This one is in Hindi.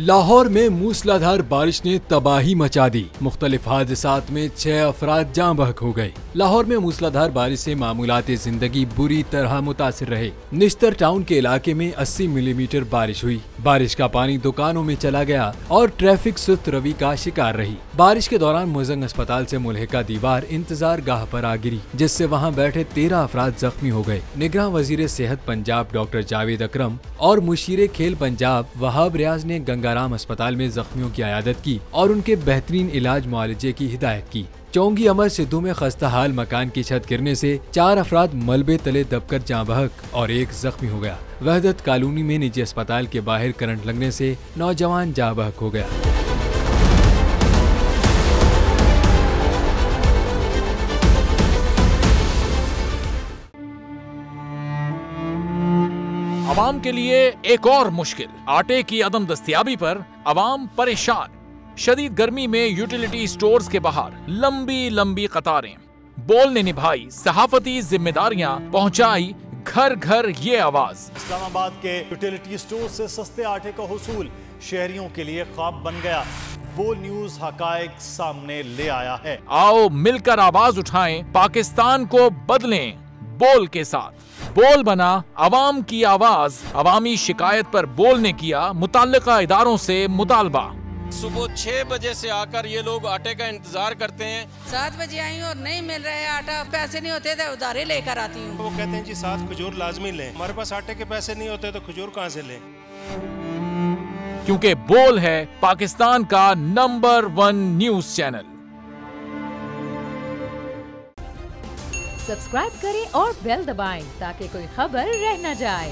लाहौर में मूसलाधार बारिश ने तबाही मचा दी। मुख्तलिफ हादसात में 6 अफराद जाँ बहक हो गए। लाहौर में मूसलाधार बारिश से मामूलाते जिंदगी बुरी तरह मुतासिर रहे। निश्तर टाउन के इलाके में 80 मिलीमीटर बारिश हुई। बारिश का पानी दुकानों में चला गया और ट्रैफिक सुस्त रवि का शिकार रही। बारिश के दौरान मुजंग अस्पताल से मुल्हिका दीवार इंतजार गाह पर आ गिरी, जिससे वहाँ बैठे 13 अफराद जख्मी हो गए। निगरान वजीर सेहत पंजाब डॉक्टर जावेद अकरम और मुशीर खेल पंजाब वहाब रियाज ने गंगाराम अस्पताल में जख्मियों की अयादत की और उनके बेहतरीन इलाज मुआलजे की हिदायत की। चौंगी अमर सिद्धू में खस्ता हाल मकान की छत गिरने से 4 अफराद मलबे तले दबकर जाँ बहक और 1 जख्मी हो गया। वहदत कॉलोनी में निजी अस्पताल के बाहर करंट लगने से नौजवान जाँ बहक हो गया। अवाम के लिए एक और मुश्किल, आटे की अदम दस्तयाबी पर अवाम परेशान। शदीद गर्मी में यूटिलिटी स्टोर्स के बाहर लंबी लंबी कतारें। बोल ने निभाई सहाफती जिम्मेदारियां, पहुंचाई घर घर ये आवाज। इस्लामाबाद के यूटिलिटी स्टोर से सस्ते आटे का हुसूल शहरियों के लिए ख्वाब बन गया। बोल न्यूज हकायक सामने ले आया है। आओ मिलकर आवाज उठाएं, पाकिस्तान को बदलें बोल के साथ। बोल बना अवाम की आवाज। अवामी शिकायत पर बोल ने किया मुताल्लिका इदारों से मुतालबा। सुबह 6 बजे से आकर ये लोग आटे का इंतजार करते हैं। 7 बजे आई और नहीं मिल रहा है आटा, पैसे नहीं होते थे उधारे लेकर आती हूँ। वो कहते हैं जी 7 खजूर लाजमी लें। हमारे पास आटे के पैसे नहीं होते तो खजूर कहाँ से लें? क्योंकि बोल है पाकिस्तान का नंबर 1 न्यूज चैनल। सब्सक्राइब करें और बेल दबाएं ताकि कोई खबर रह न जाए।